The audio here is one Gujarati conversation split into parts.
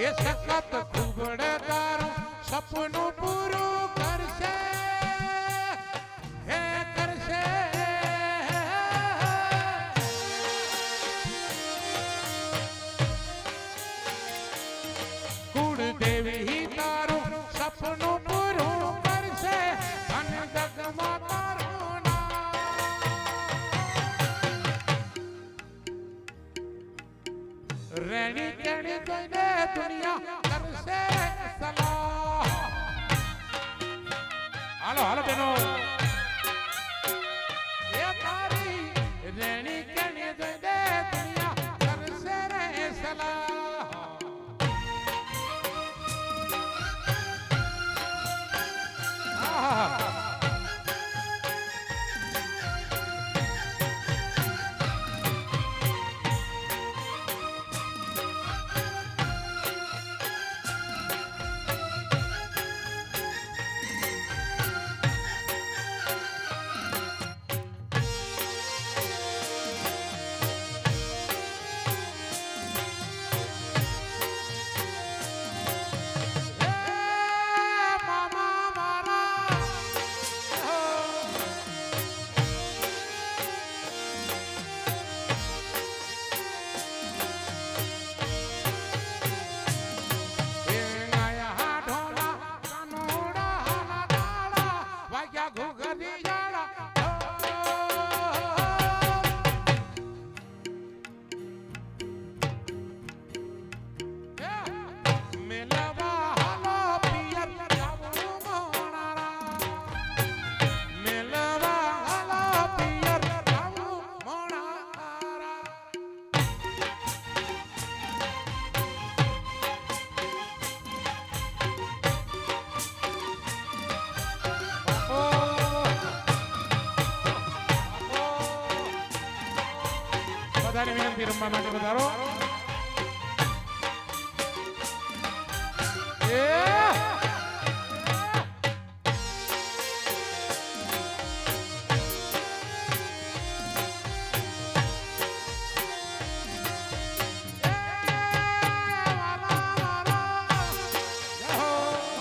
એ સખત કુબડ તારું સપનું પૂરું કરશે હે કરશે કુળદેવી તારું સપનું પૂરું કરશે અને જગમાં તારું રેણી કેણી જોઈને દુનિયા કરશે સલાહ હાલો હાલો બેનો એ તારી રેણી કેણી જોઈને દુનિયા કરશે રે સલાહ બધાને વિનંતી રમવા માટે વધારો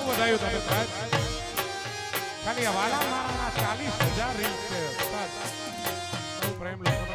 વધાયું તમે ખાલી આ વાલા મારા 40,000 રીલ્સ છે બહુ પ્રેમ લોકો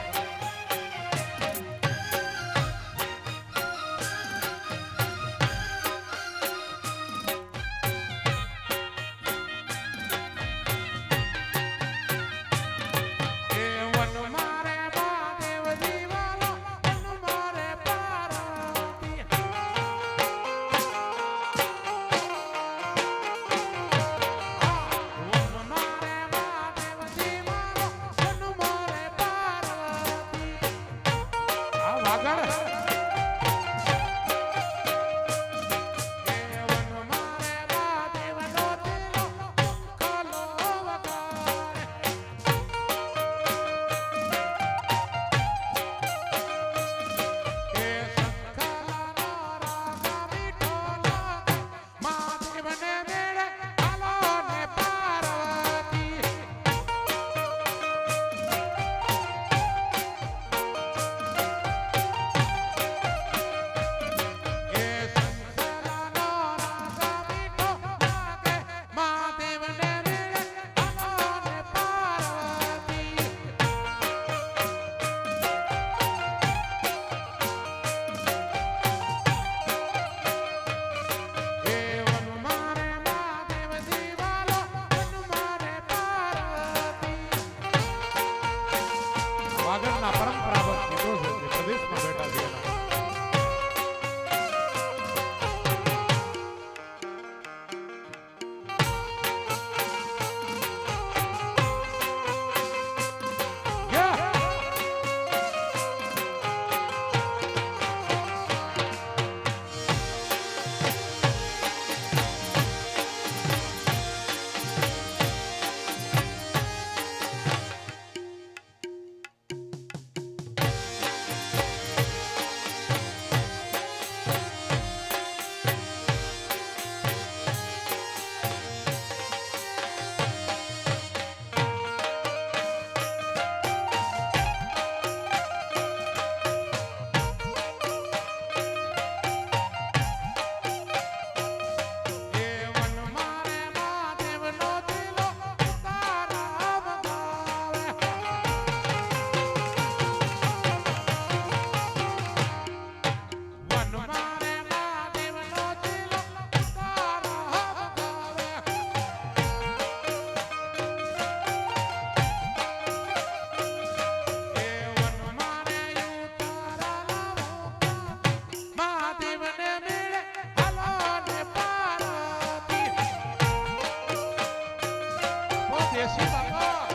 દેશી બાબા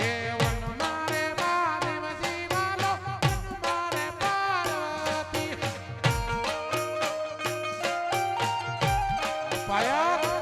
એ વન મારે મહાદેવ જીવાલો વન મારે પાર્વતી પાયા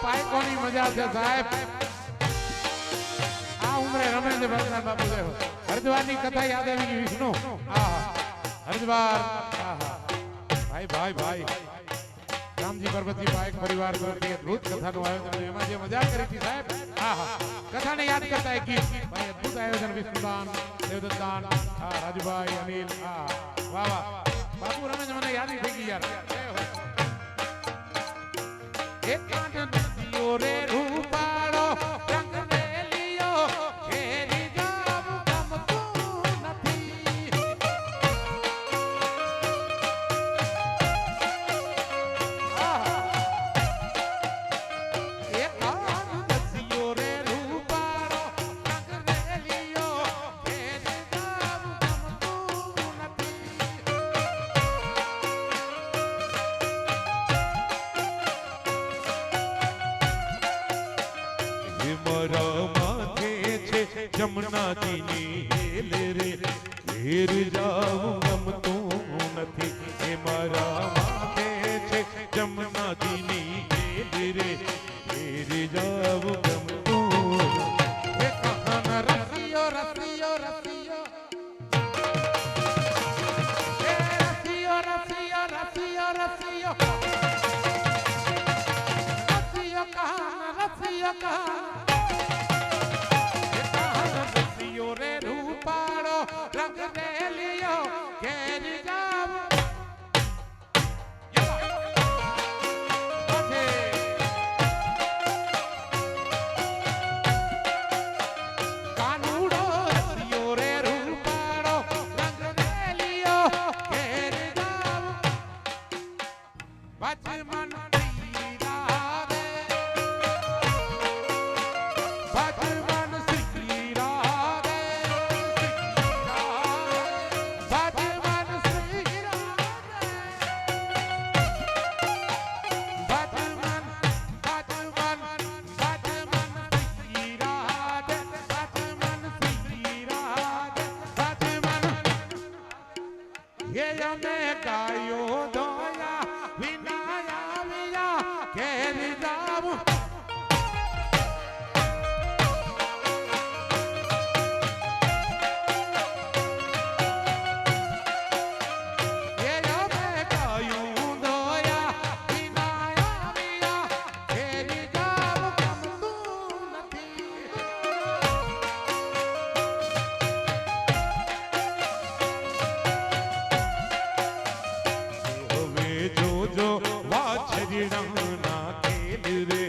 પાયકોની મજા છે સાહેબ આ ઉમરે રમે છે ભગવાન બાપુ દેવ હરિદ્વારની કથા યાદ આવી ગઈ વિષ્ણુ હરિદ્વાર ભાઈ ભાઈ ભાઈ રામજી પર્વતજી પાયક પરિવાર દ્વારા અદ્ભુત કથાનું આયોજન એમાં જે મજા કરી હતી સાહેબ કથાને યાદ કરતા એક ગીત ભાઈ અદ્ભુત આયોજન વિષ્ણુદાન દેવદત્તાન રાજુભાઈ અનિલ વાહ વાહ બાપુ રમે છે મને યાદ થઈ ગઈ યાર એક કાંઠ નદીઓ રે રૂપાળો રંગ રેલિયો ઘેરી જાવું ગમતું નથી એક કાંઠ નદીઓ રે રૂપાળો રંગ રેલિયો ઘેરી જાવું ગમતું નથી મારા માથે છે જમનાજીની હેલ રે ઘેર જાવું ગમતું નથી હે મારા માથે છે જમનાજીની હેલ રે ઘેર જાવું ગમતું હે કહાન રસિયો રસિયો રસિયો હે રસિયો રસિયો રસિયો રસિયો રસિયો કહાન રસિયો કહાન રે રૂપાળો રંગ રેલિયો ઘેરી જાવ કાનુડો રસિયો રે રૂપાળો રંગ રેલિયો ઘેરી જાવ બચમન ગાયો દોયા વિનાયા જોજો વાછરડા ના ખેલ રે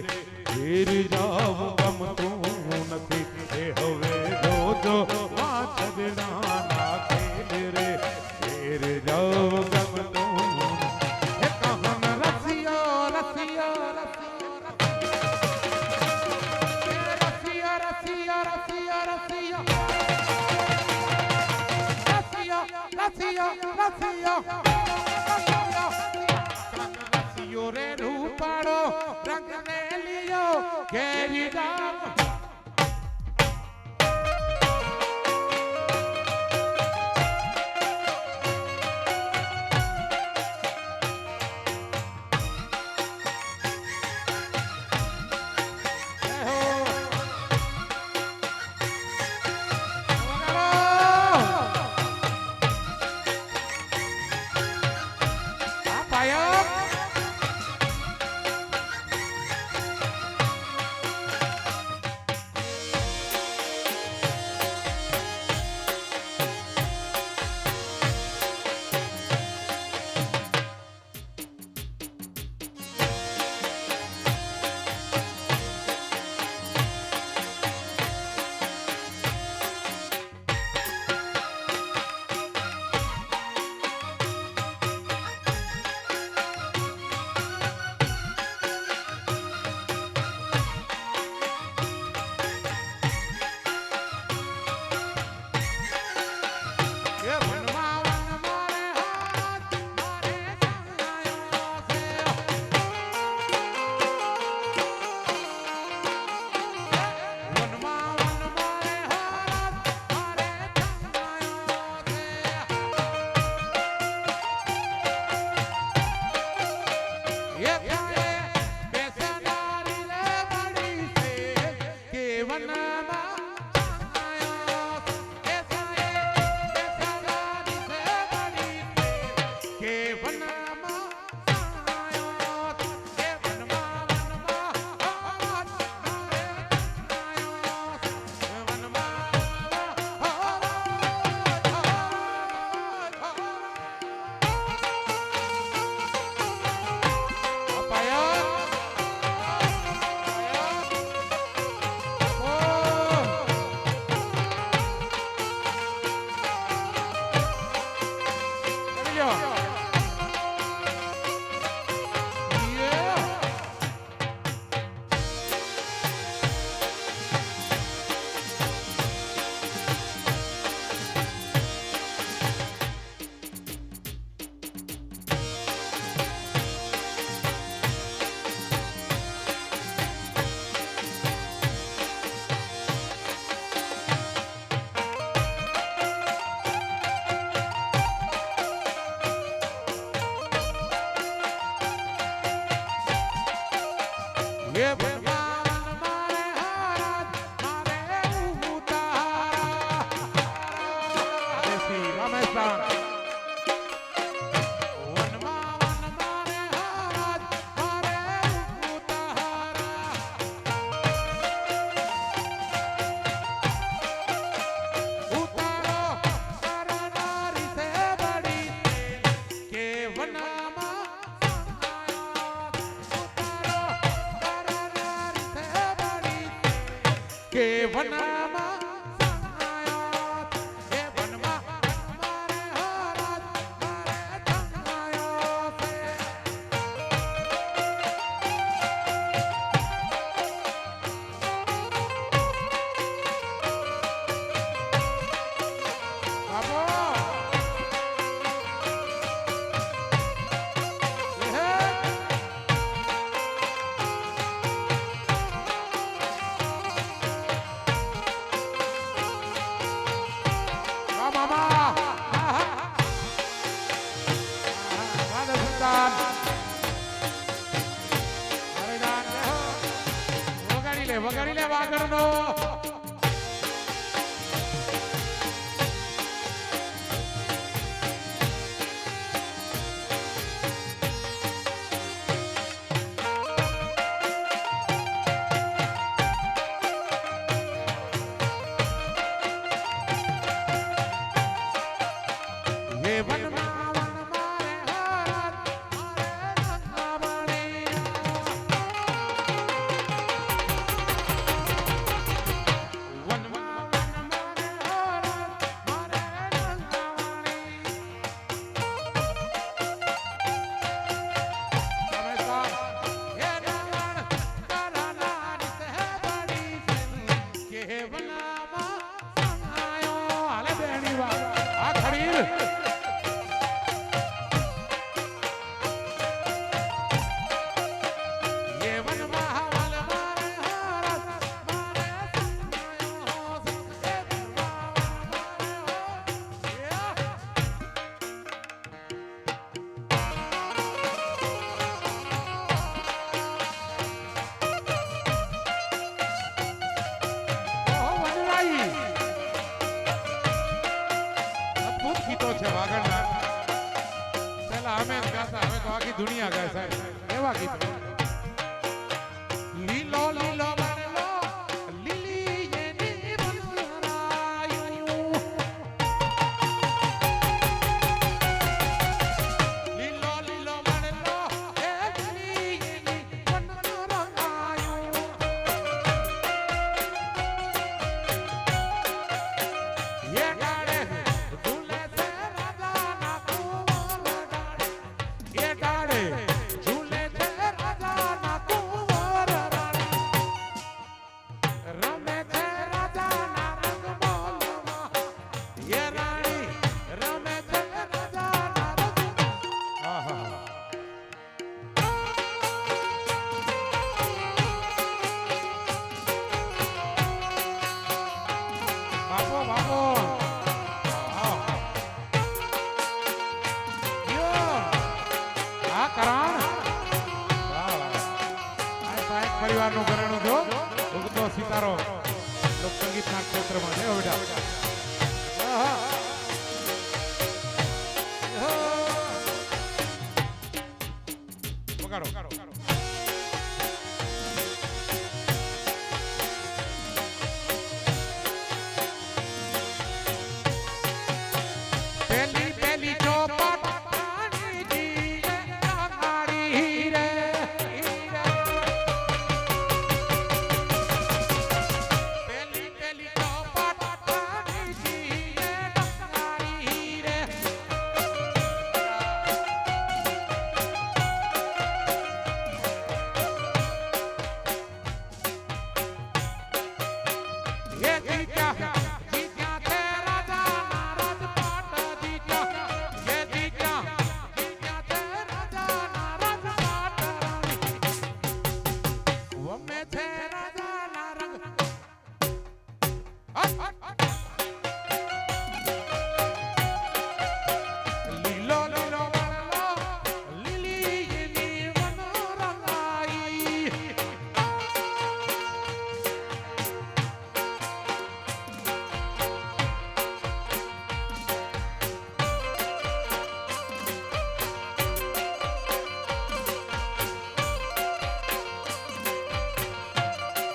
ઘેર જાવું ગમતું નથી એ હવે જોજો વાછરડા ના ખેલ રે ઘેર જાવું ગમતું હે કહન રસિયો રસિયો રસિયો રે રૂપાળો રંગ ને લિયો ઘેરી જાવ કે વનમાં સંગાયો કે વનમાં મારે હારાત મારે સંગાયો છે બાબો વગાડી લે વાગડનો હે વનમાં વન મારે હારાત મારે આખી દુનિયા ગાય સાહેબ એવા ગીત લીલો લીલો વણલો લીલી એની વનરાયું લીલો લીલો વણલો એ લીલી એની વનરાયું એ ડાળે ઝૂલે છે રાજાના કુંવર ડાળે એ ડાળે ઝૂલે છે રાજાના કુંવર રાણી રમે છે રાજાના રંગમોલમાં એ રાણી રમે છે રાજાના રંગમોલમાં આહા બાપો બાપો આ કરાણ પરિવારનું ઘરેણું જો ઉગતો સિતારો લોક સંગીતના ક્ષેત્રમાં છે બેટા વગાડો પેલી પેલી ચોપટ રાણીજી રાણી રે પેલી પેલી ચોપટ રાણીજી રાણી રે એ દીકરા દીકરા તે રાજાના રાજપાટ દીકરા એ દીકરા દીકરા તે રાજાના રાજપાટ વમે છે રાજાના રંગ લીલો લીલો વણલો લીલી એની વનરાઈ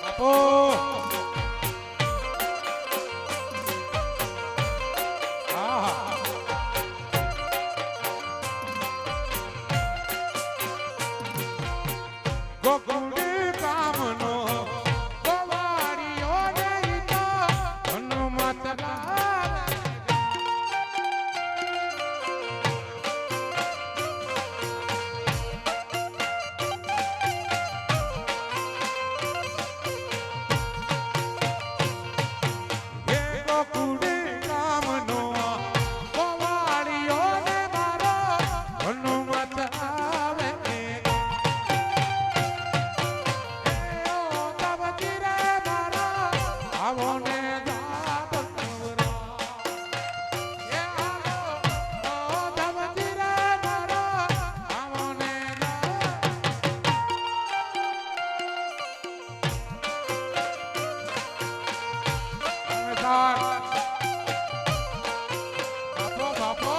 બાપો આહા ગોકુળ કામનો ગોવાળિયો નહીં તો હનુમત લાલ હે ગોકુળ કામનો ગોવાળિયો ને મારો હનુમત આવે આવો ને દાદ નવરા એ આવો ઓ ધમજી રે મારો આવો ને દાદ બાપો બાપો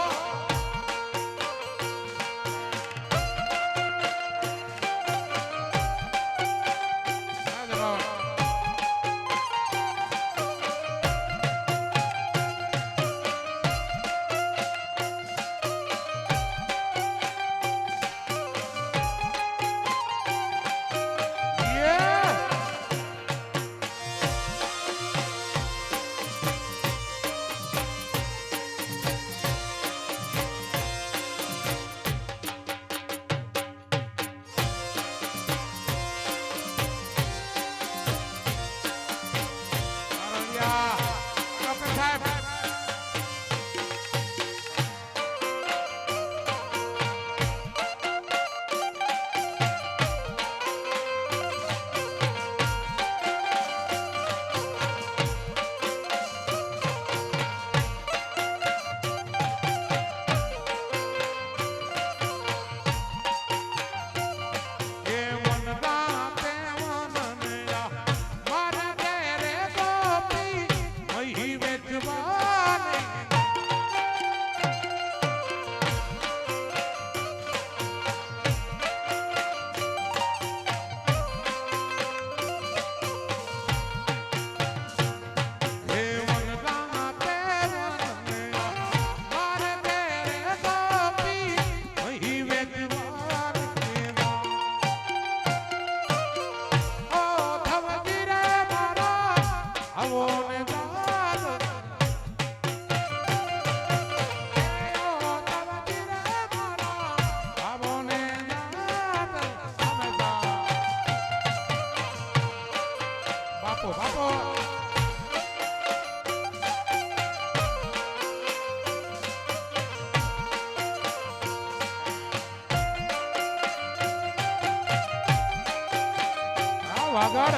આગળ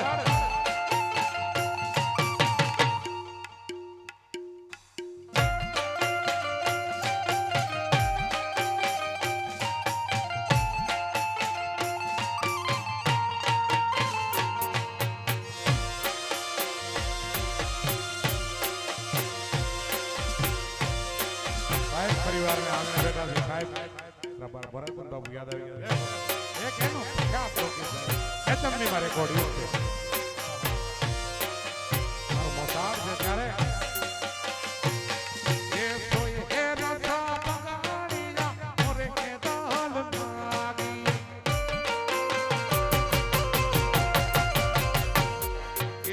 પરિવાર में आंगणे બેઠા છે સાહેબ ભરતન બાબુ યાદ આવી ગયા એક એનો ખ્યાલ રોકી સાહેબ એ તમને મારે કોડિયો છે મારો મોસાર છે ત્યારે એ સોય એ રસા બગાડીયા મોરે કે દાલ નાગી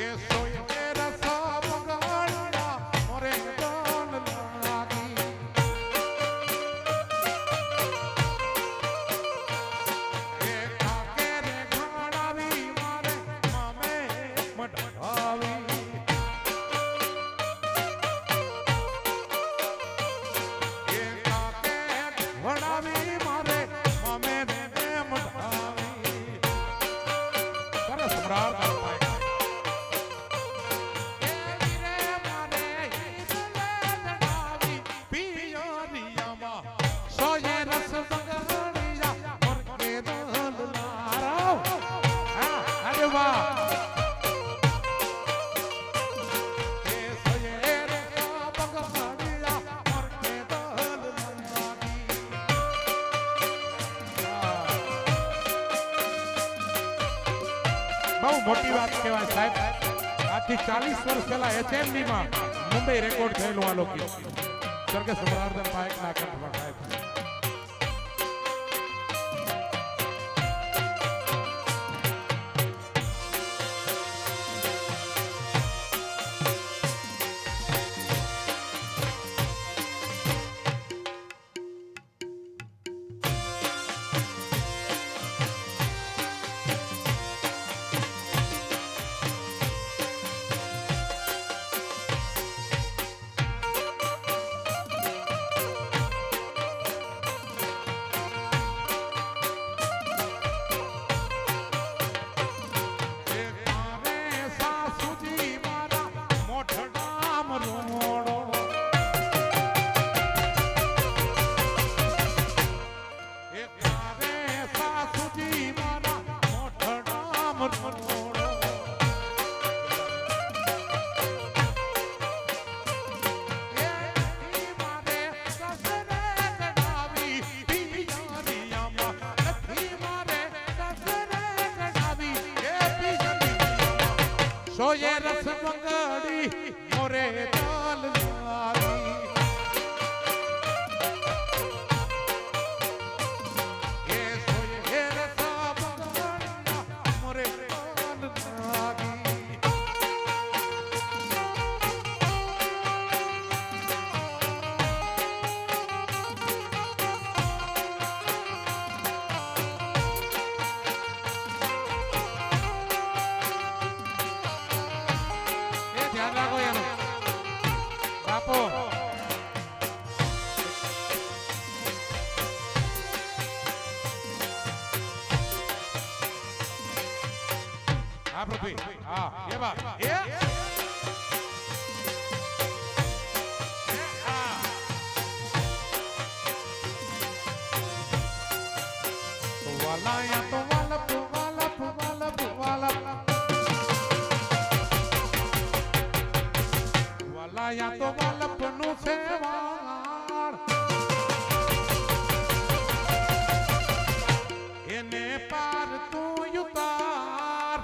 એ સોય એ રસા બગાડીયા મોરે કે દાલ નાગી બહુ મોટી વાત કહેવાય સાહેબ આજથી 40 વર્ષ પહેલા HMD માં મુંબઈ રેકોર્ડ થયેલું આ લોકગીત સ્વર્ગસ્થ સમરાર્દન પાયકના કંઠમાં સાહેબ સોયે રસ બંગાડી મોરે તાલ લાગી એ સોયે રસ બંગાડી મોરે તાલ લાગી આ પૃથ્વી હા એ બા એ વાલાયા તો વાલપ વાલપ વાલપ વાલપ વાલાયા તો વાલપ નું છે વાળ એને પાર તું યુતાર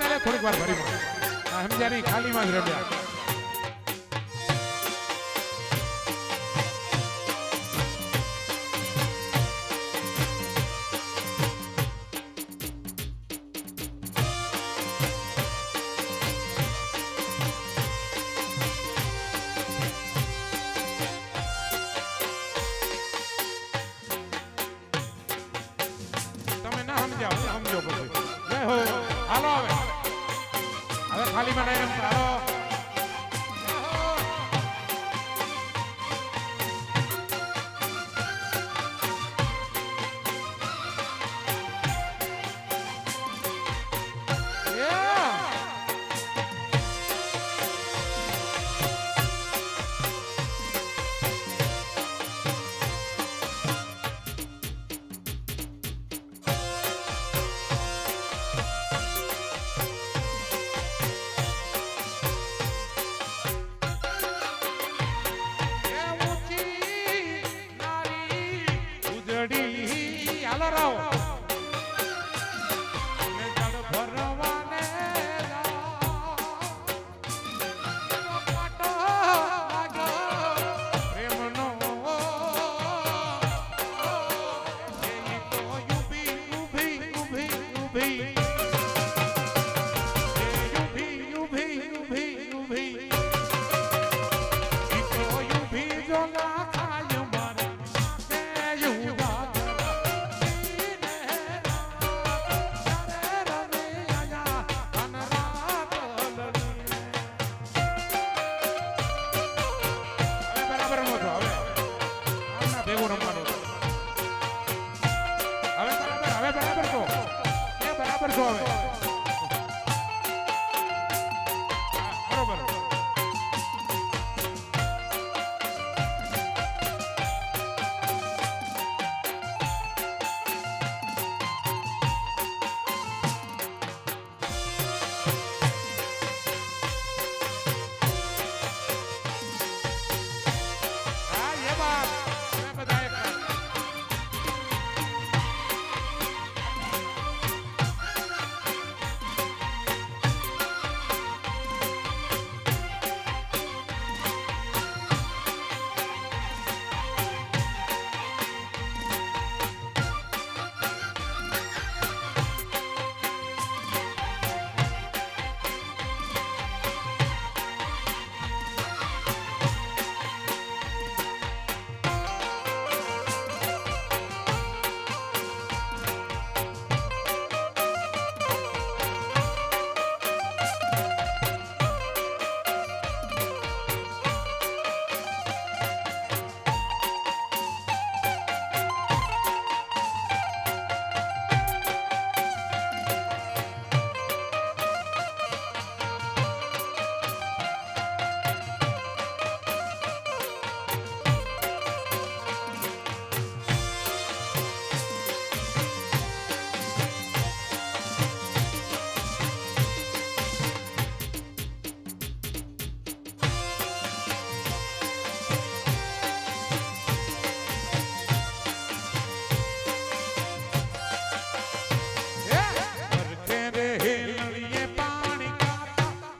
મેલે થોડીક વાર ભરી મળે સમજારી ખાલીમાં જ રમ્યા સમજો પછી જય હો હાલો હવે ખાલીમાં નહીં રમતા હાલો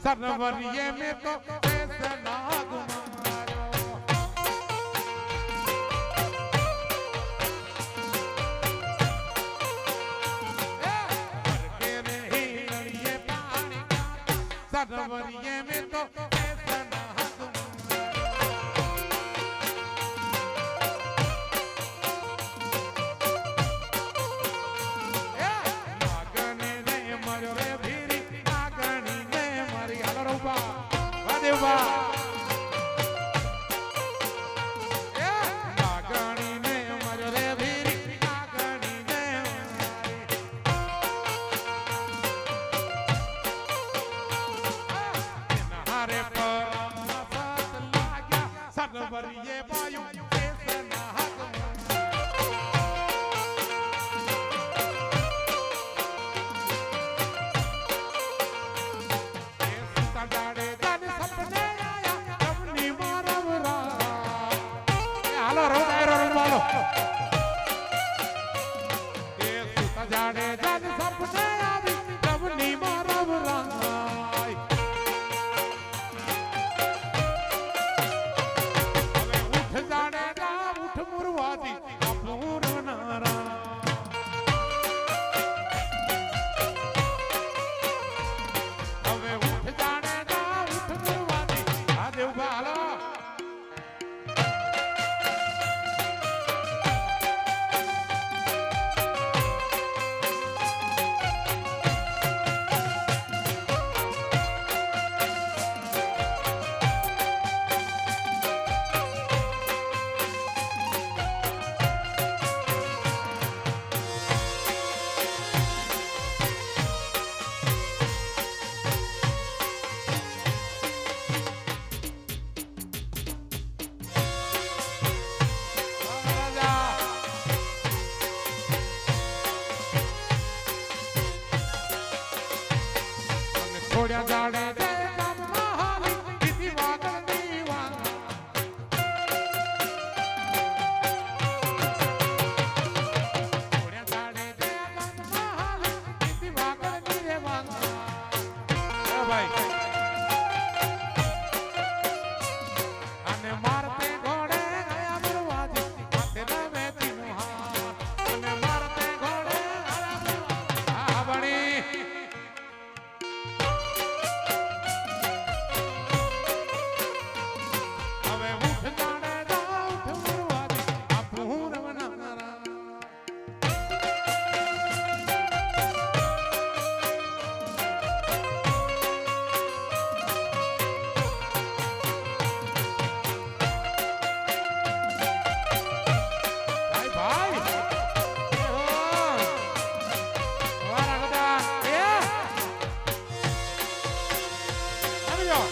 सरवरिये में तो ऐसा नाग मारो सरवरिये में तो ऐसा नाग नागने ने मरो रे भीरी नागनी ने मरी हालो रूपा वादेवा नागनी ने मरो रे भीरी नागनी ने हारे पर साथ लाग्या सरवरिये बायु ऐसा नाग जाने जाने सपने आवी रवनी मारवरा છોડ્યા જાડે દે ગામમાં હાલી દીધી વાગડની વાંગ છોડ્યા જાડે દે ગામમાં હાલી દીધી વાગડની રે વાંગ ભાઈ અને મારતે ઘોડે ગયા બરવાજી માથે નામે તીનું હાથ અને મારતે ઘોડે આ બણી હવે ઉઠ જાણે જા ઉઠ બરવાજી આ પૂરવના ભાઈ વારા ગદા એ આવી જાઓ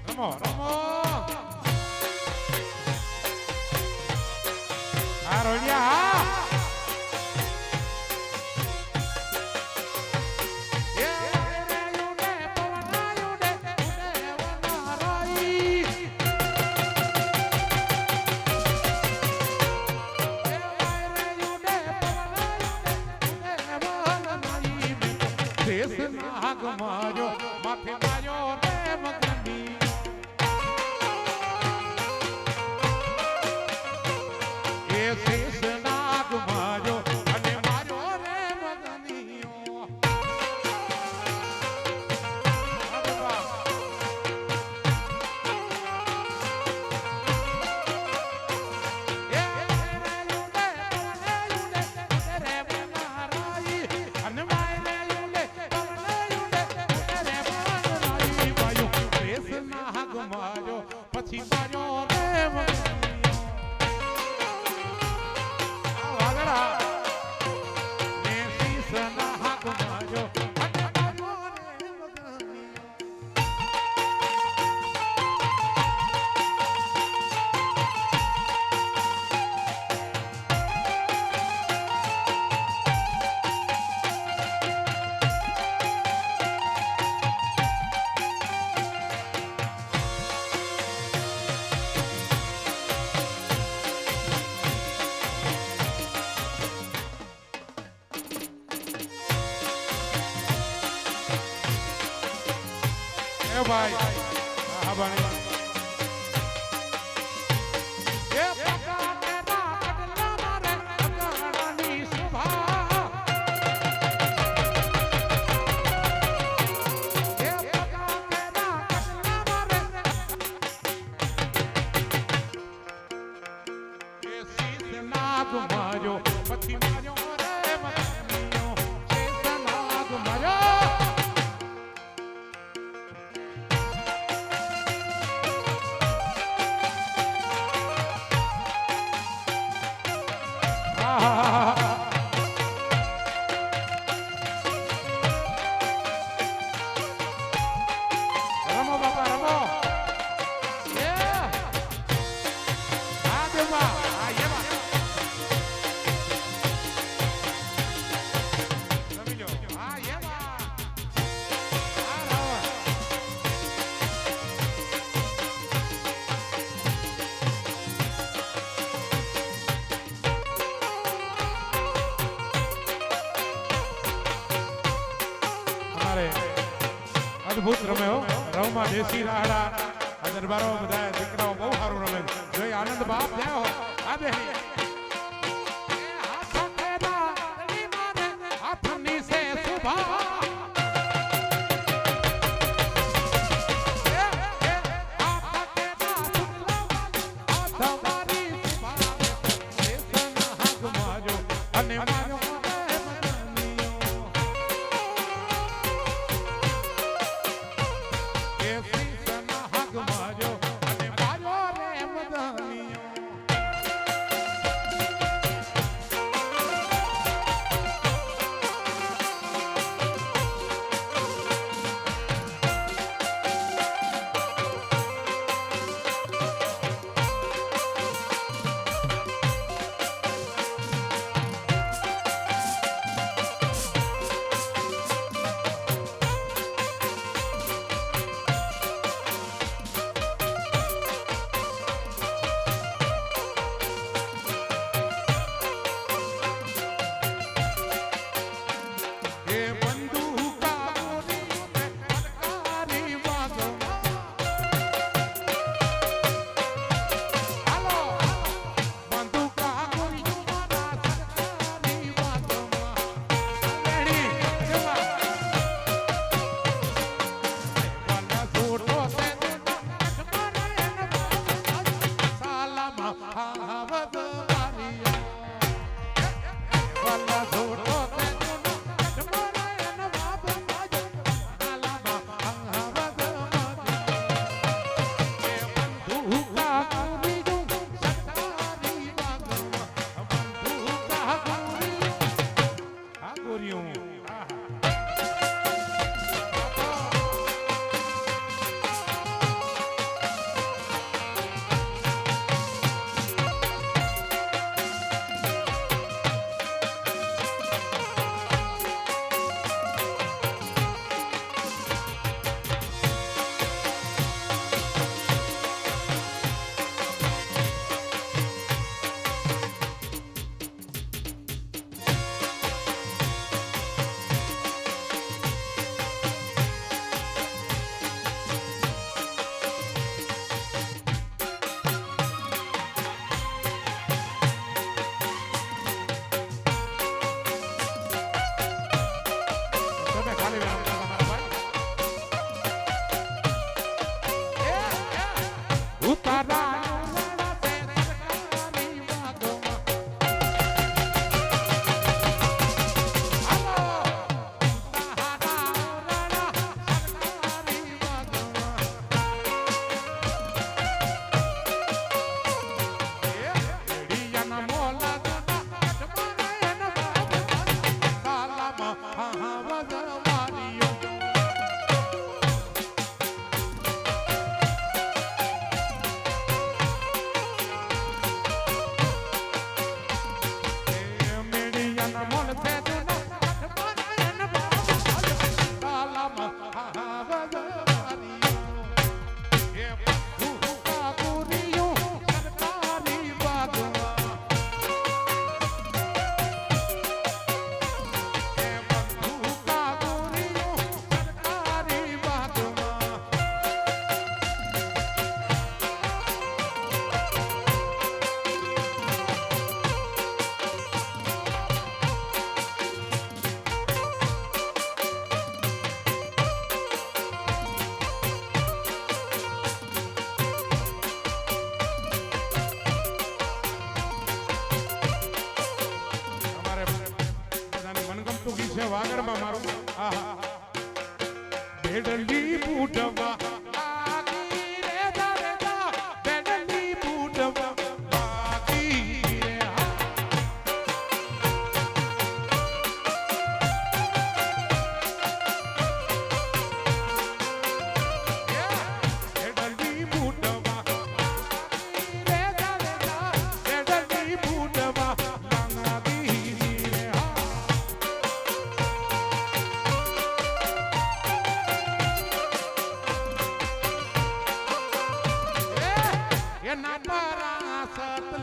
રમો રમો આ રોડિયા એ રે યુડે પવના યુડે ઉડે વનારાઈ દેશ નાગ માર્યો માથે માર્યો રે મગની એ શેષ નાગ માર્યો અને માર્યો રે મગનીઓ અરે વાહ પછી માર્યો રે વાગડા ને શીશ ના હાક માર્યો અને માર્યો રે મગનીઓ એ ભાઈ હા બની એ પકા તેરા કડલા મારે અગાડાની સુભા એ પકા તેરા કડલા મારે એ શીશ નાગ માર્યો પછી માર્યો રે મગનીઓ શીશ નાગ માર્યો રમો બાપા રમો એ આ દેવા આ એવા રમી લો આ એવા આ રાવ અદભુત રમે હો રવમાં દેશી રાહડા આ દરબારો બધા દીકરાઓ બહુ સારું રમે જોઈ આનંદ બાપ થયા હો આ બે હાથની સે સુભા અને મારો વાલા જોડો તે જૂનો કટમરાય ન બાપ માજો કાલામાં હંગવદ માજી એ બંધુ કા કુબીજુ સરકારી બાગમાં બંધુ કા કુબીજુ આ ગોરિયું વાગડમાં મારું બેડલી પૂટવા બાકી રે દરદા બેડલી પૂટવા બાકી રે બેડલી પૂટવા બાકી રે દરદા બેડલી પૂટવા બાકી રે એના પરાસત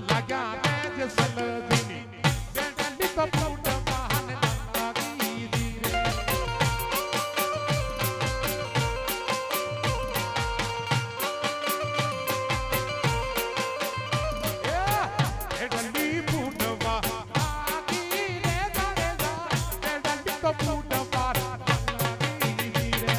લગા મેજ સલદીની બેડલી તો ફૂટ બહાને લાગી ધીરે બેડલી ફૂટવા બાકી રે દરદા બેડલી તો ફૂટ બહાને લાગી ધીરે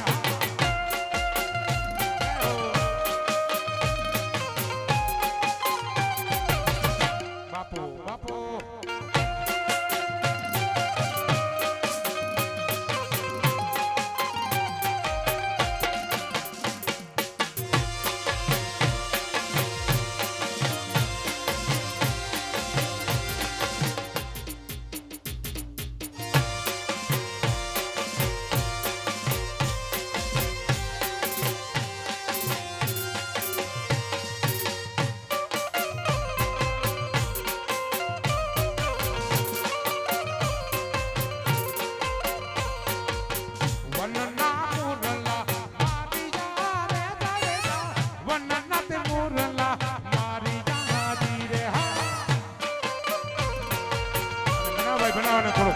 બાપુ બાપુ બનાવવાનો થોડો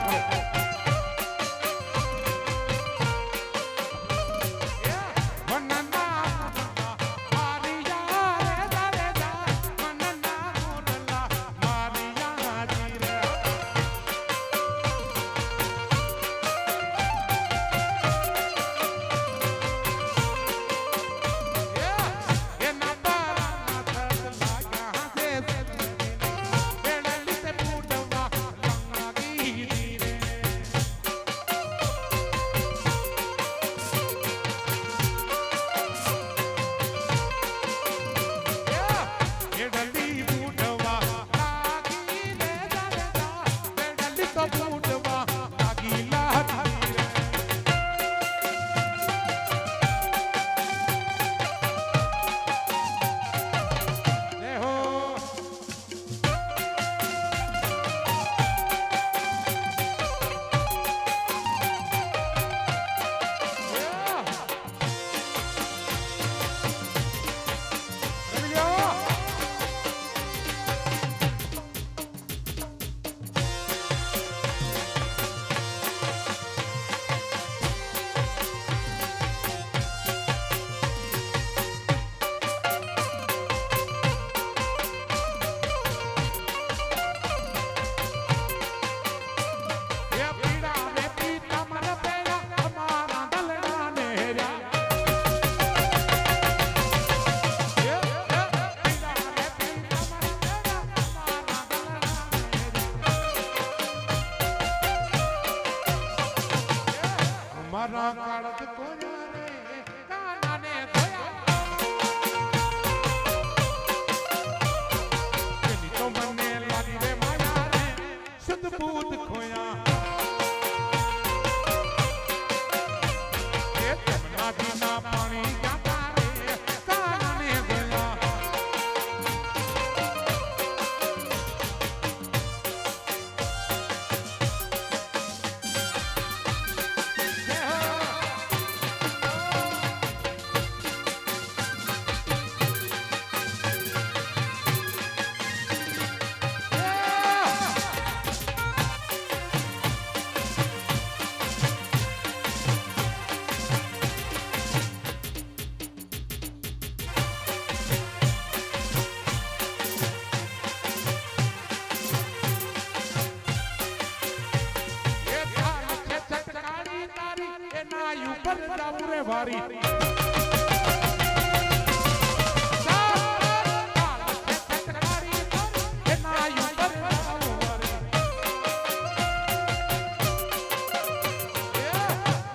ઉપર જાવું રે વારી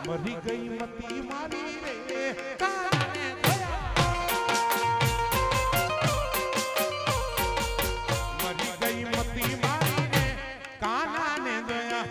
મરી ગઈ મતી મારી રે કાને મરી ગઈ મતી મારી રે કાનાને દયા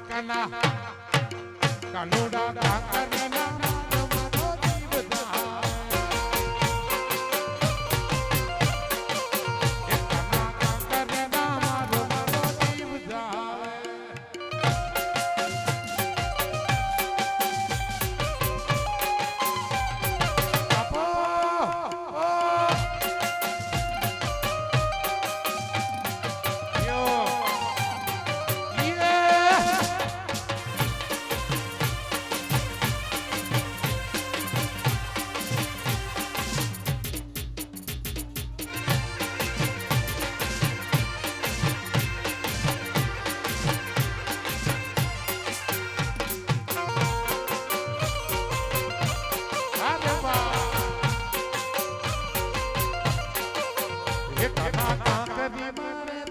કાના કાનુડા કાકરના મારો જીવ જાય કાના કાકરના મારો જીવ જાય આપો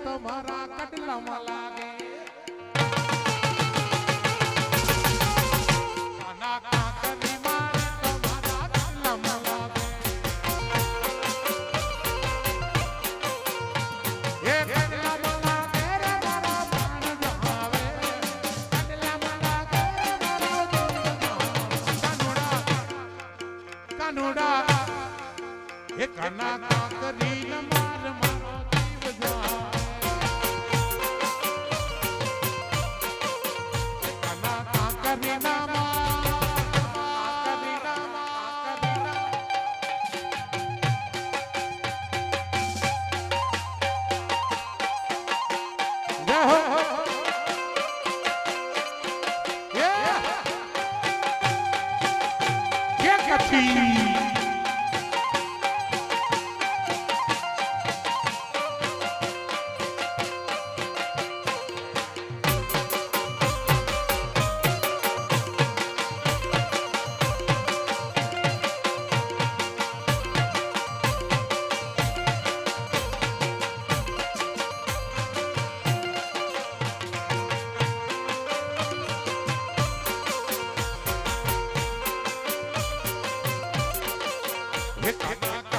તમારા કટલામાં લાગે કાના કાકરી મારે તમારા કટલામાં લાગે એ કટલામાં લાગે રે મારા પ્રાણ જહાવે કટલામાં લાગે રે મારો જીવ કાનુડા એ કાના કાકરી માર મારો જીવ જાય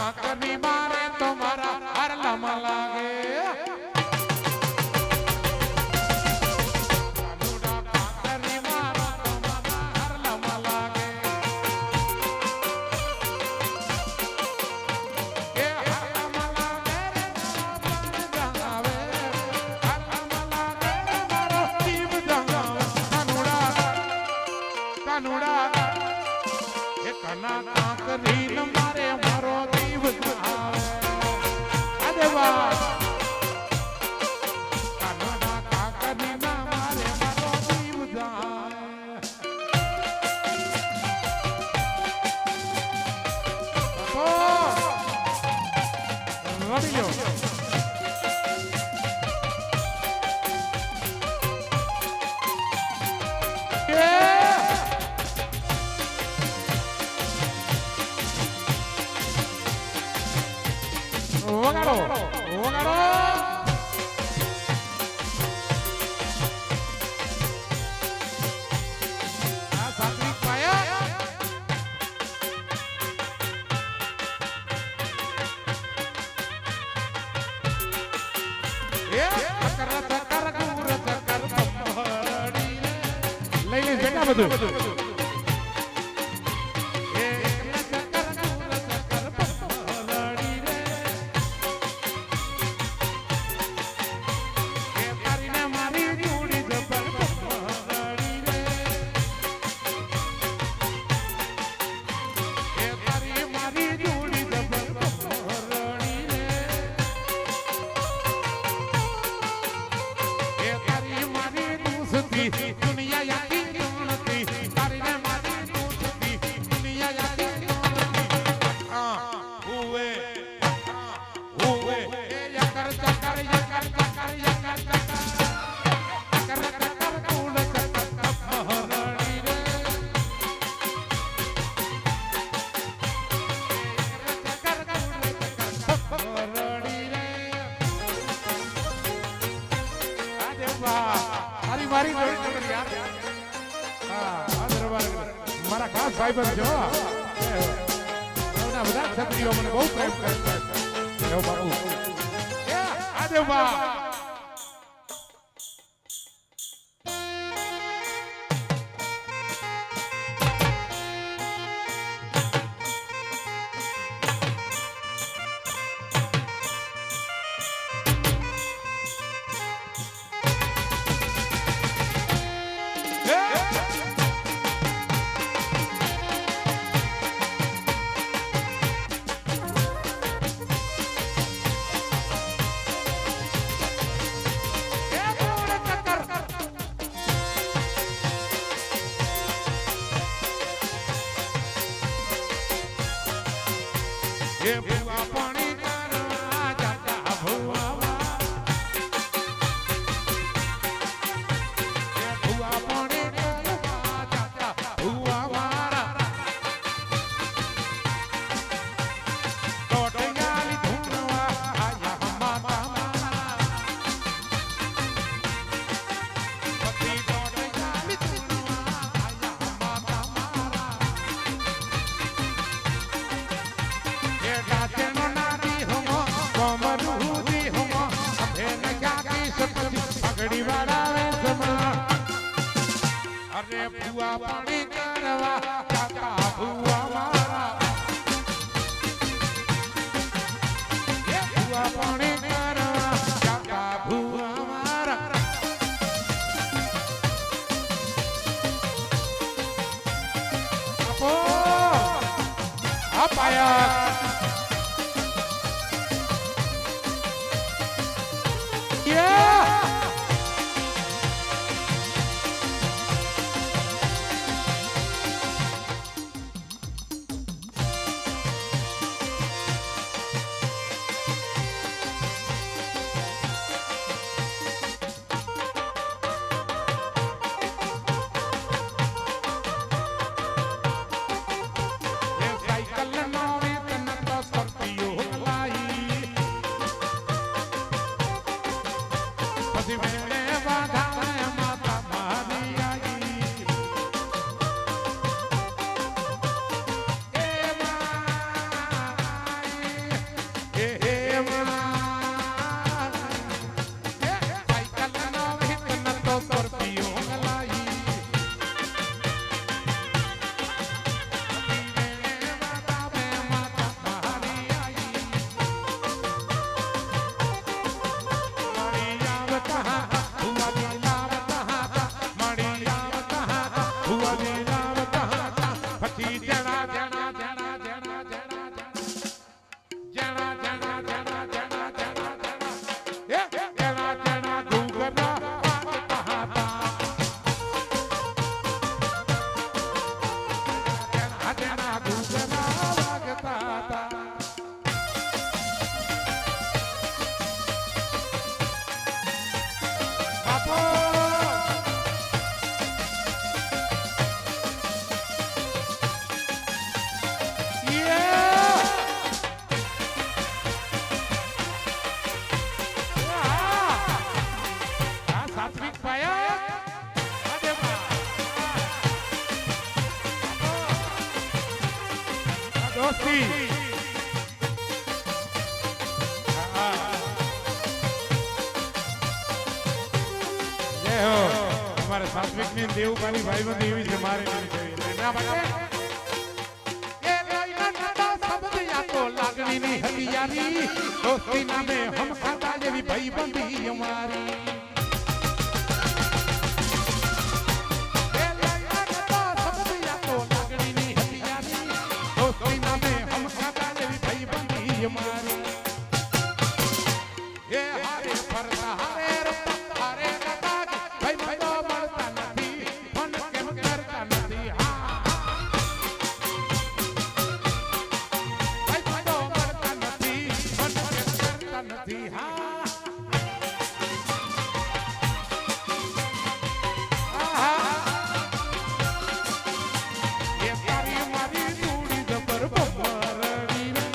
કાકરી મારે તમારા હરલામાં લાગે કાનુડા કાકરી મારે તમારા હરલામાં લાગે એ હરલામાં લાગે રે મારો પ્રાણ જહાવે હરલામાં લાગે રે મારો જીવ જહાવે કાનુડા એ કાના કાકરી મારે મારો બધું દુનિયા યાદી નથી તારી ને મારી દોસ્તી દુનિયા યાદી નથી આ હુએ યકર ચકર યકર ચકર યકર ચકર કૂલ ચકર મહારાણી રે ચકર કૂલ ચકર મહારાણી રે આજે વાહ મારી મારી જોડી નંબર યાર હા આ દરબાર મારા ખાસ ભાઈબંધ છો બધા બધા ક્ષત્રિયો મને બહુ પ્રેમ કરે છે એવો બાપુ આ દેવ બા એ ભુવા પાણી કરવા જાતા ભુવા એ ભુવા પાણી કરવા જાતા ભુવા વારા ટોટિયાલી ધૂણવા આયા માતા મારા પતિ ટોટિયાલી ધૂણવા આયા માતા મારા ગાજનો નારી હમો કોમરૂદી હમો અભેન જાતી સપતિ પગડી વાળાવે સમા અરે ભુવા પાણી કરવા કાકા ભુવા મારા એ ભુવા પાણી કરવા કાકા ભુવા મારા આપો આ પાયા દોસ્તી જય હો અમારે સાત્વિકની દેવકાની ભાઈબંધી એવી છે મારે નહીં કહેવી. એના માટે એ લઈને નતા શબ્દ યાતો લાગણીની હથિયારી દોસ્તી નામે હમ ખાતા જેવી ભાઈબંધી અમારી. એ લઈને નતા શબ્દ યાતો લાગણીની હથિયારી દોસ્તી નામે હમ ખાતા જેવી ભાઈબંધી અમારી. એ હારે ફરતા હારે રમતા હારે રમતા ભાઈ ભાઈઓ મળતા નથી ફોન કેમ કરતા નથી. હા ભાઈ ભાઈઓ મળતા નથી ફોન કેમ કરતા નથી. હા એ તારી મારી જોડી જબર બમરડી રે.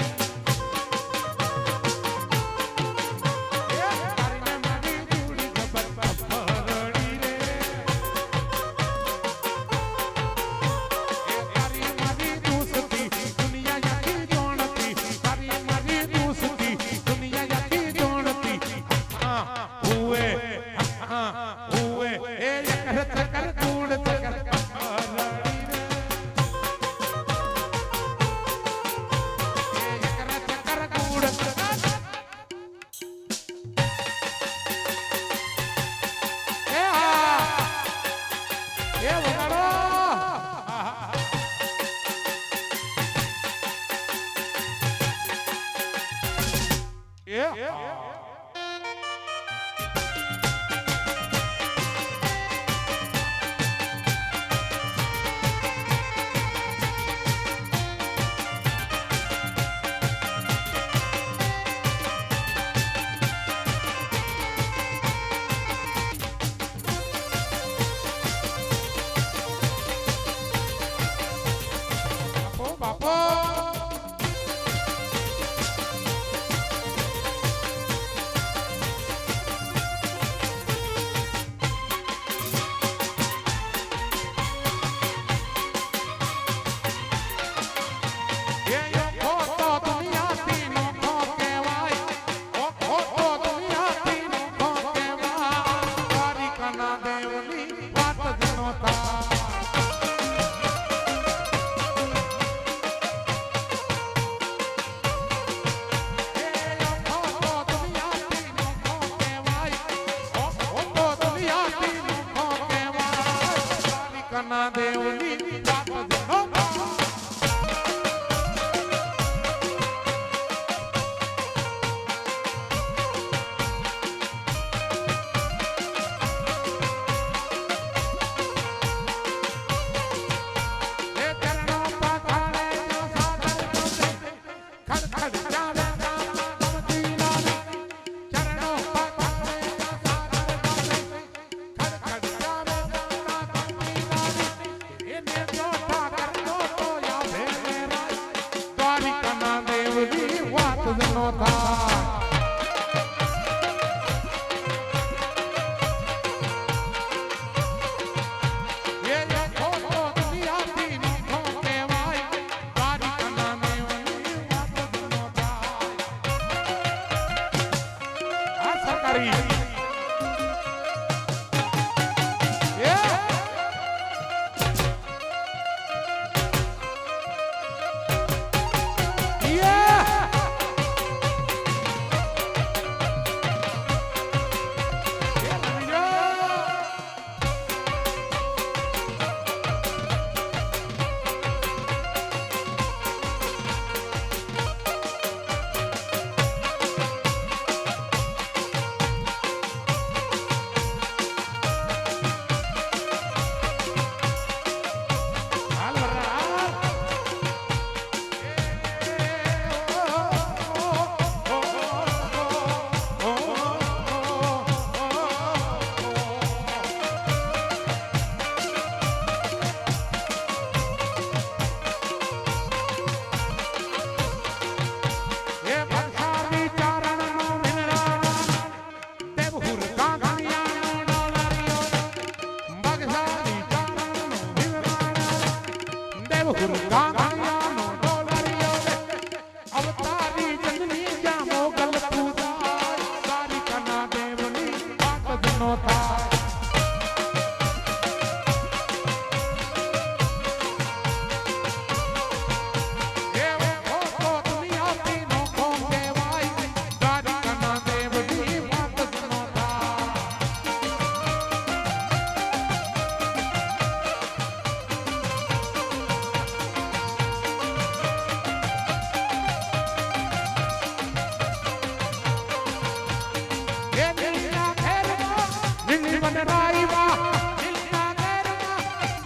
बनराई माँ दिलना गैरमा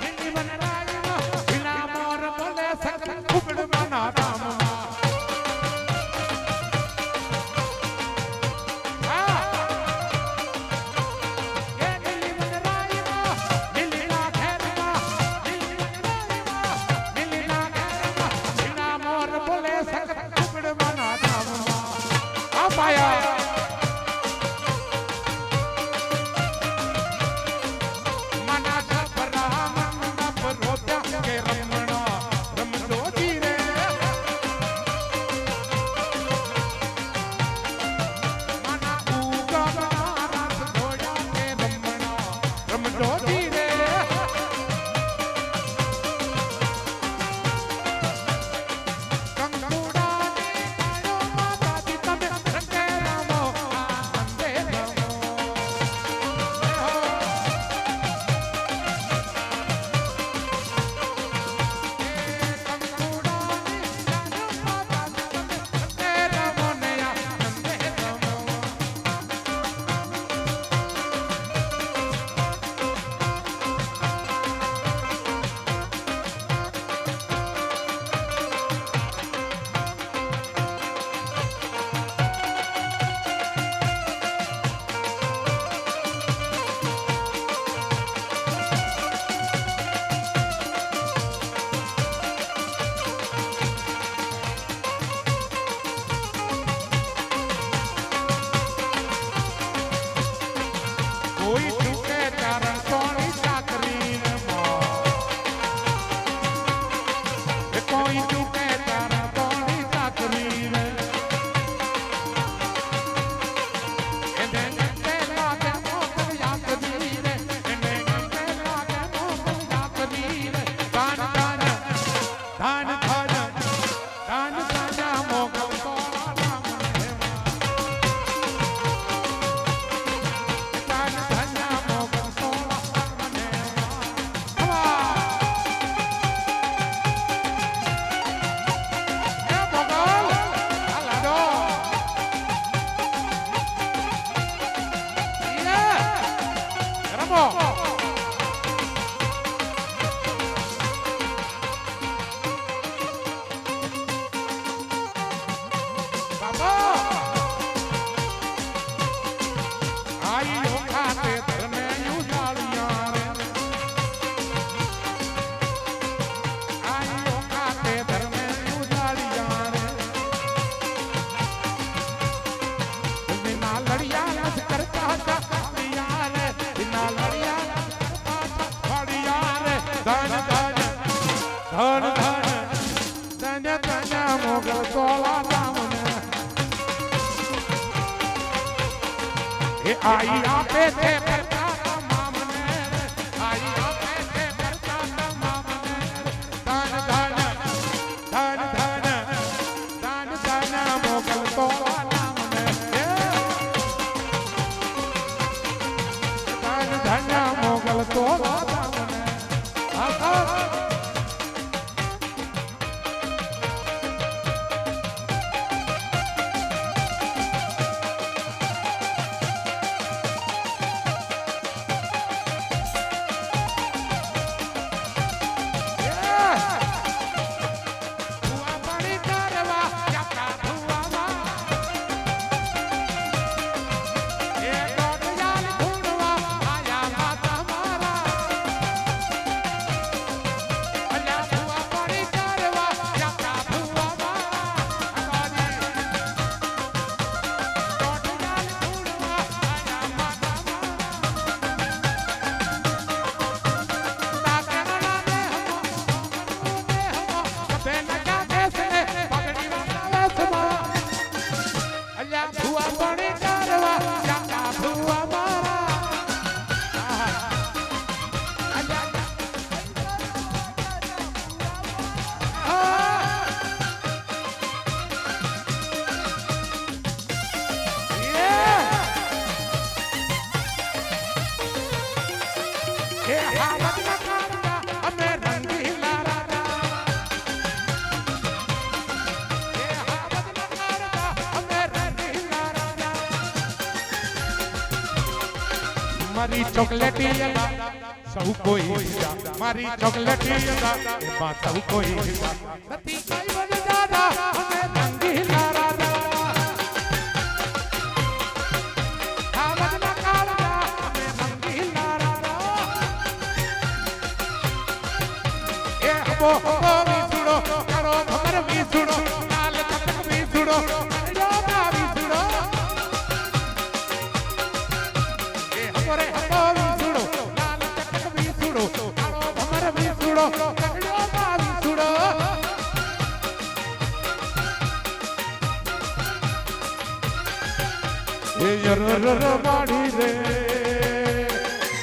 दिल्ली बनराई माँ बिना मोर बोले सकन कुबड़ मना राम माँ ये दिल्ली बनराई माँ दिलना गैरमा दिल्ली बनराई माँ दिलना गैरमा बिना मोर बोले सकन कुबड़ मना राम माँ आप आया कोई चूके चरण सोनी चाकरी कोई चूके चरण सोनी चाकरी धन धन धन धन मोगल सोला दामन ये आई आपे थे परता मामने आई आपे थे परता मामने धन धन धन धन धन धन मोगल सोला दामन धन धन मोगल सोला दामन મારી ચોકલેટી અદા સૌ કોઈ હીરા મારી ચોકલેટી અદા એમાં સૌ કોઈ હીરા નથી કઈ બન દાદા અમે રંગીલા રાધા વિસુડો કરો ભમર વિસુડો લાલ કટક વિસુડો જોગા વિસુડો એ હમરે હમો વિસુડો લાલ કટક વિસુડો કરો ભમર વિસુડો જોગા વિસુડો એ યરર માડી રે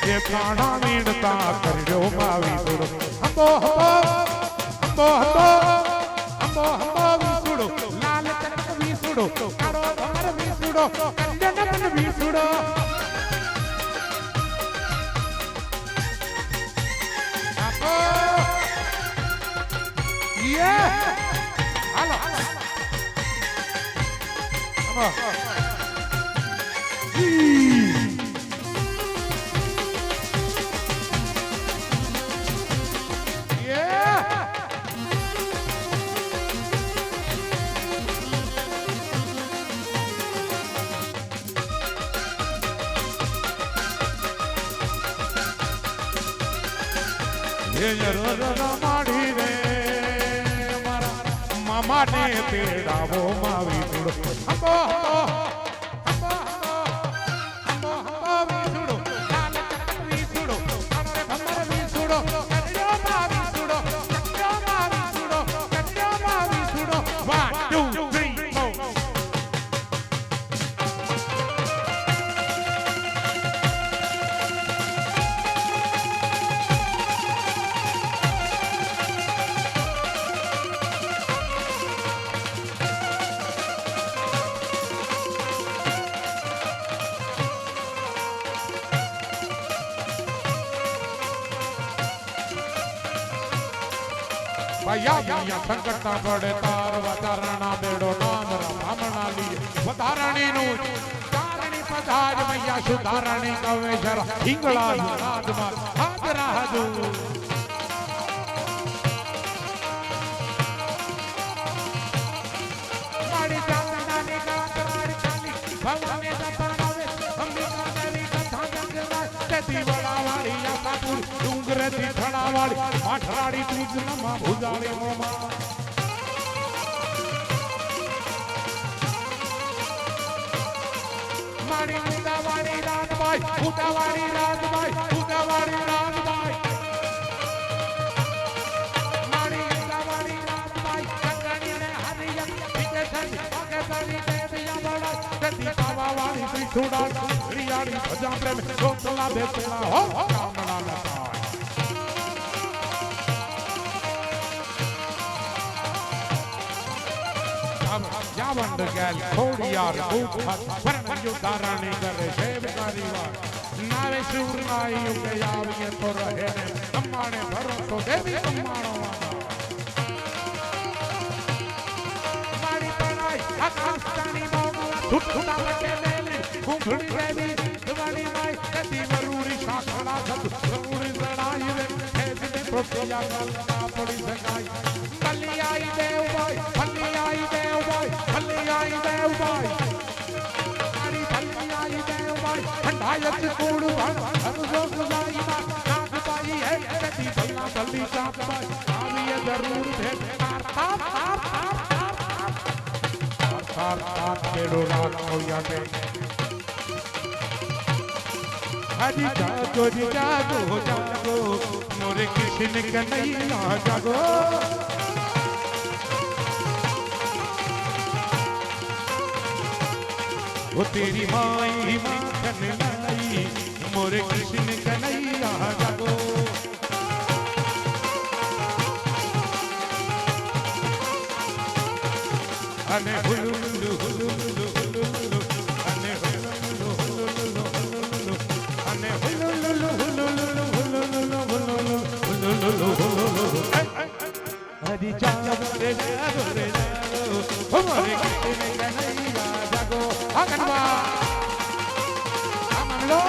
એ પ્રાણા વીણતા કરજો મા વિસુડો હમો હમો હંબો વિસુડો લાલ ચરક વિસુડો કાળો ભમર વિસુડો કંડનકન વિસુડો આપો યે હાલો માડી રે મારા મામા ને તેડાવો માવી સુડો હંબો વિસુડો લાલ ચરક વિસુડો ભમર વિસુડો કરજો માવી સુડો કરજો માવી સુડો કરજો માવી સુડો 1 2 3 4 ભૈયા સંકટના પડે તાર વધારણા બેડો નામ રામણા લીએ વધારણી નું તારણી પધાર ભૈયા સુધારણી કવે જરા હિંગળા રાજમાં હાજરા હજુ મારી જાતનાની કાતરાડી ચાલી ભગવાને જપરાવે અંબિકા દેવી કથા જંગલા તેતી વડાવાળી આસાપુર ડુંગરેથી થડાવાળી માઠરાડી તુજનમાં ભુજાળી મોમાં મારી ઉદાવાળી રાજભાઈ ઉદાવાળી રાજભાઈ ઉદાવાળી રાજભાઈ મારી ઉદાવાળી રાજભાઈ કંગણીને હરિયન વિજયસન ભગતની દેવિયા બડા તેતી પાવાવાળી ત્રિશુડા રિયાળી ભજા પ્રેમ ગોતલા બેતલા હો કામણા લતા જાવંડ ગેલ ખોડિયાર ભૂખત પરણ્યો તારાણી કરે શેવકારી વાર નાવે શૂર નાઈ ઉગે આવીએ તો રહે ને કમાણે ભરોસો દેવી કમાણો મારી પણાઈ આકાશની બાબુ ઠુઠુડા વટે મેલી કુંભળી દેવી દવાણી માઈ કદી વરૂડી શાખડા જત વરૂડી લડાઈ રે ખેદને પ્રોતિયા ગલના પડી સગાઈ ભલી આઈ દેવભાઈ ભલી આઈ દેવભાઈ ભલી આઈ દેવભાઈ મારી ભલી આઈ દેવભાઈ ઠંડાયત કુડ ભણ હરજો ગુજાઈ માં નાગબાઈ હે કદી ભલા ભલી ચાપબાઈ આવીએ જરૂર ભેટ તાર કેડો રાત હોયા કે હજી જાગો જાગો જાગો મોરે કૃષ્ણ કનૈયા જાગો वो तेरी माई माखन लाई मोरे कृष्ण कन्हैया जागो अने हुलुलु हुलुलु हुलुलु अने हुलुलु हुलुलु हुलुलु अने हुलुलु हुलुलु हुलुलु हुलुलु हुलुलु हरी जागो रे जागो हमारे कृष्ण कन्हैया जागो आगनवा आमलो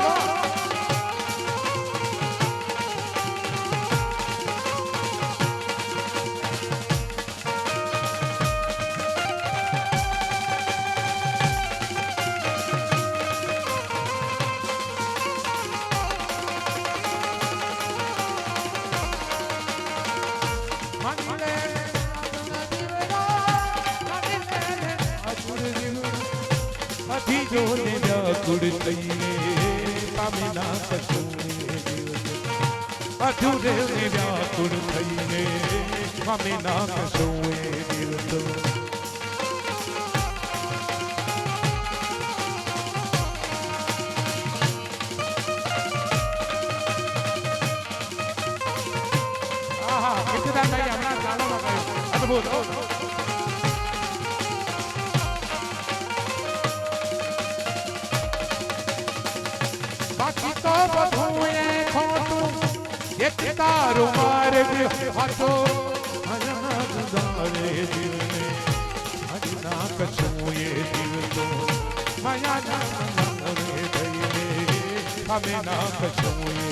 અધીરોને વ્યાકુળ થઈને પામે ના કશું એ દિવસો અધૂરેને વ્યાકુળ થઈને પામે ના કશું એ દિવસો કીર્તિદાનભાઈ હમણાં ચાલોમાં કહ્યું અદ્ભુત બાકી તો બધું એ ખોટું એક તારો માર્ગ હતો અજનાદારે જીવને અજના કશું એ દિવસો માયા ના થઈને પામે ના કશું એ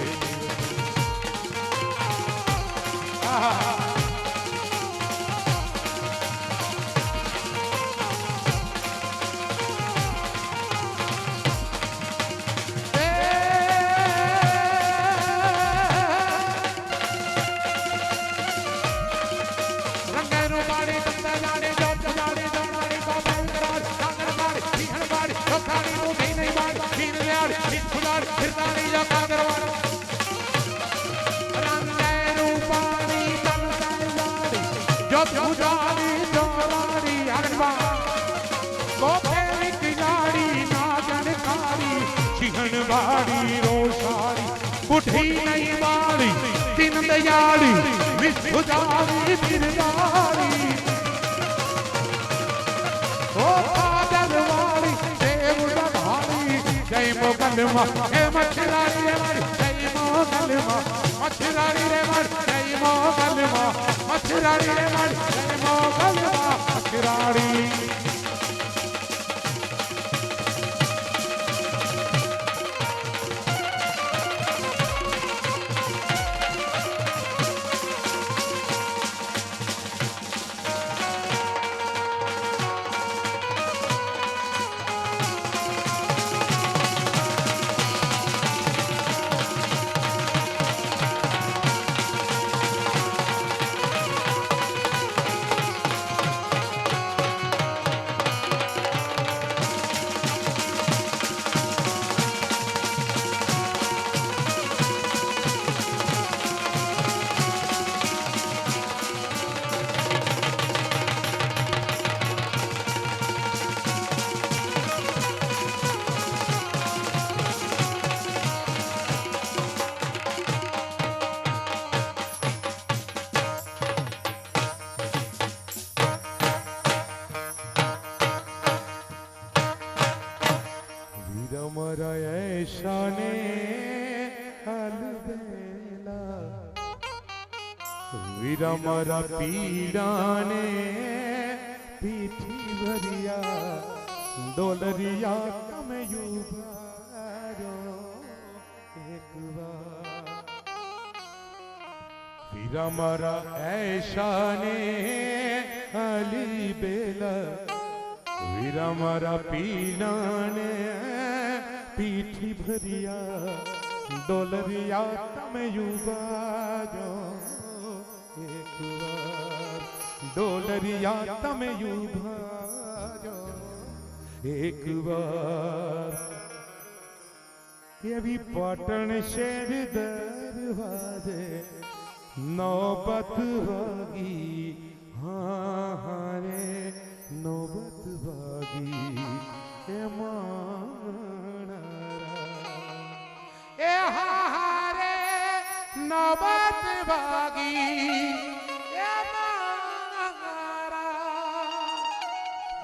વાડી રોષાડી ઉઠી નહીં વાળી દિન દયાળી વિસ્ફુજારી બિરદારી ઓ પાદર વાળી દેવ દભારી જય મોગલમાં હે મચ્છરારી રે મારી જય મોગલમાં મચ્છરારી રે મારી જય મોગલમાં મચ્છરારી રે મારી જય મોગલમાં મચ્છરારી શાને હલવેલા વીરા મારા પીડાને પીઠી ભરિયા ડોલરિયા તમે યુવારો એકવાર વીરા મારા એશાને હલી બેલા વીરા મારા પીડાને પીઠી ભરિયા ડોલરિયા તમે યુવાજો એકવાર ડોલરિયા તમે યુવાજો એકવાર એવી પાટણ શેર દરવાજે નોબત વાગી હા હારે નોબત વાગી એમાં એ હારે નોબત વાગી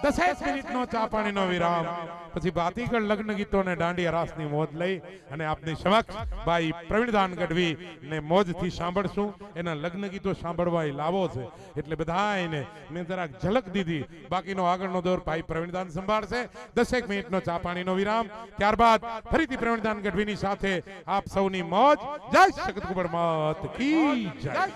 દસેક મિનિટનો ચા પાણીનો વિરામ પછી બાતીગળ લગ્ન ગીતો અને દાંડિયા રાસની મોજ લઈ અને આપની સમક્ષ ભાઈ પ્રવીણદાન ગઢવી ને મોજથી સાંભળશું. એના લગ્ન ગીતો સાંભળવા લાવો છે એટલે બધાને મેં જરાક ઝલક દીધી. બાકીનો આગળનો દોર ભાઈ પ્રવીણદાન સંભાળશે. દસેક મિનિટનો ચા પાણીનો વિરામ, ત્યારબાદ ફરીથી પ્રવીણદાન ગઢવીની સાથે આપ સૌની મોજ. જય શક્ત કુંવર માત કી જય.